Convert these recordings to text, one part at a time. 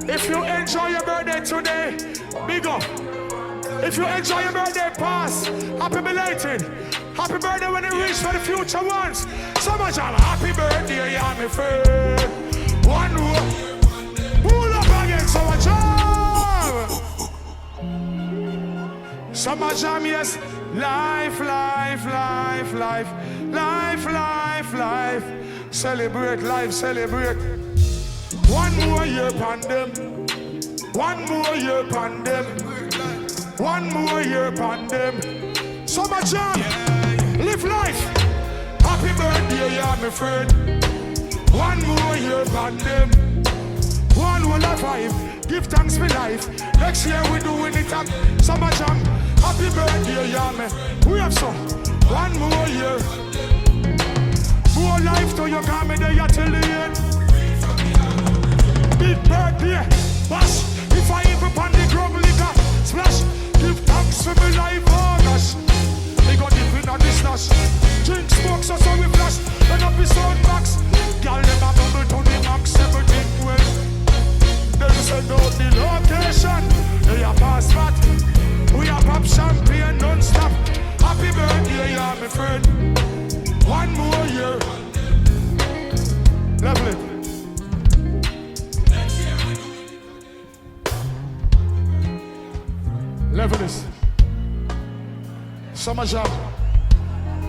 If you enjoy your birthday today, big up. If you enjoy your birthday past, happy belated. Happy birthday when it reach for the future ones. So much of happy birthday, yeah, my friend. One more. Pull up again, so much of. So much of, yes. Life, life, life, life. Life, life, life. Celebrate life, celebrate. One more year upon them. One more year upon them. One more year upon them. So much job. Live life. Happy birthday, yeah, my friend. One more year upon them. One whole of five. Give thanks for life. Next year we doing it up. So much job. Happy birthday, yeah, man. We have some. One more year. More life to you, come in there till the end. Big birthday, bash. If I even pan the grub liquor, splash. Give thanks for my life, oh gosh. They got deep in on this nash. Drink, smoke, so we flash. Then up his own box. Girl, them a bubble to the max, everything well. Then send out the location. They are pass fat. We are pop champagne non-stop. Happy birthday, yeah, my friend. One more year. Level it. Level this. Summer Jam.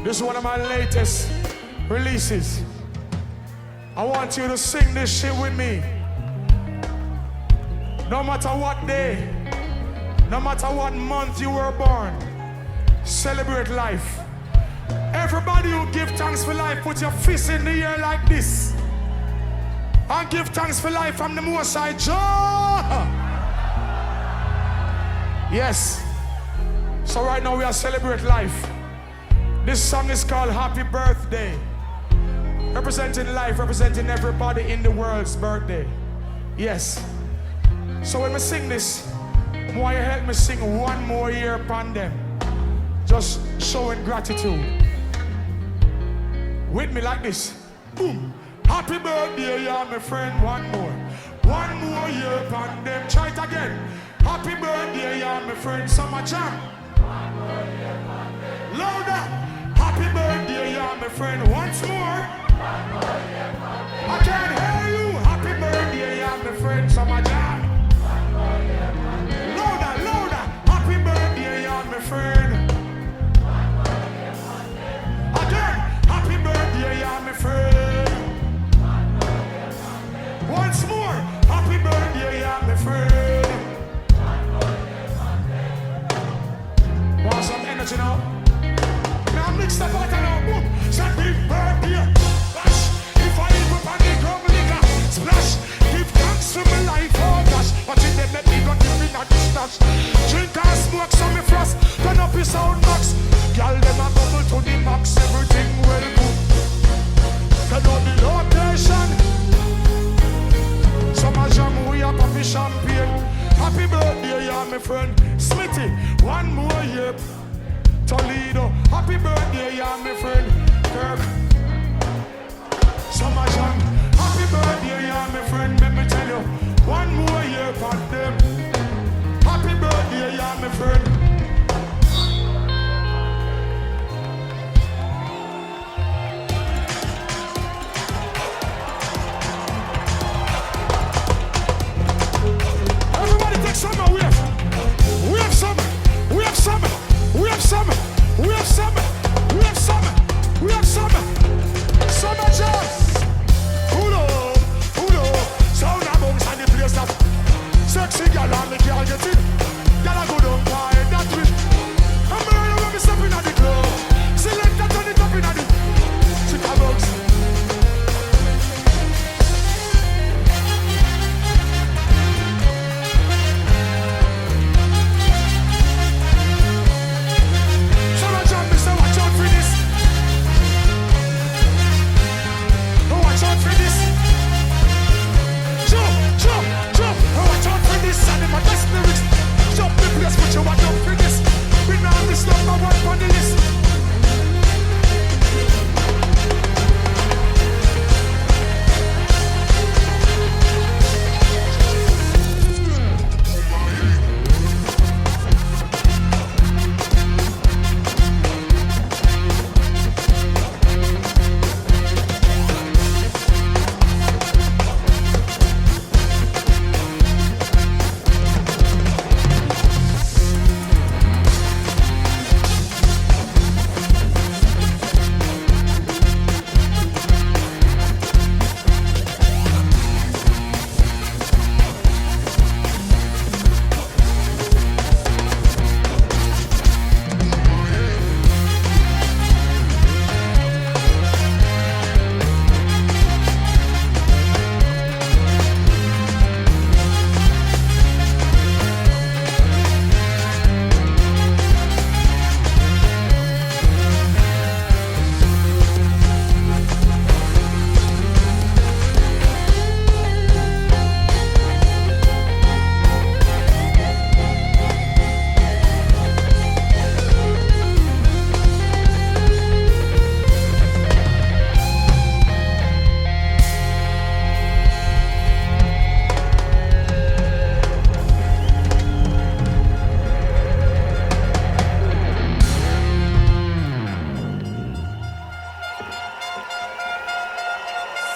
This is one of my latest releases. I want you to sing this shit with me. No matter what day, no matter what month you were born, celebrate life. Everybody who give thanks for life, put your fist in the air like this. And give thanks for life from the Most High Jah. Yes. So right now we are celebrate life. This song is called Happy Birthday. Representing life, representing everybody in the world's birthday. Yes. So when we sing this, why you help me sing one more year upon them? Just showing gratitude. With me like this. Boom. Happy birthday, yeah, my friend. One more. One more year upon them. Try it again. Happy birthday, yeah, my friend. Summer Jam. One more year upon them. Louder. Happy birthday, yeah, my friend. Once more. One more year upon them. I can't hear you. Happy birthday, yeah, my friend. Summer Jam. One more year upon them. Louder, louder. Happy birthday, yeah, my friend. One more year upon them. Again. Happy birthday, yeah, my friend. One more year upon them. Once more. Happy birthday, yeah, my friend. One more year upon them. Want some energy now? Now mix the bottle now. Boom. Happy birthday. Bash. If I eat up on the drum liquor, splash. Give thanks for my life, oh gosh. Watching them let me go give me not this dash. Drink and smoke some me frost. Turn up your sound box. Girl, them a bubble to the max. Everything well good. Turn on the location. Summer Jam, we are popping champagne. Happy birthday, yeah, my friend. Smitty, one more year. Toledo, happy birthday, yeah, my friend. Kirk. Summer Jam, happy birthday, yeah, my friend. Let me tell you, one more year for them. Happy birthday, yeah, my friend. Everybody take some now, we have some, we have some, we have some, we have some, we have some, we have some.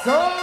So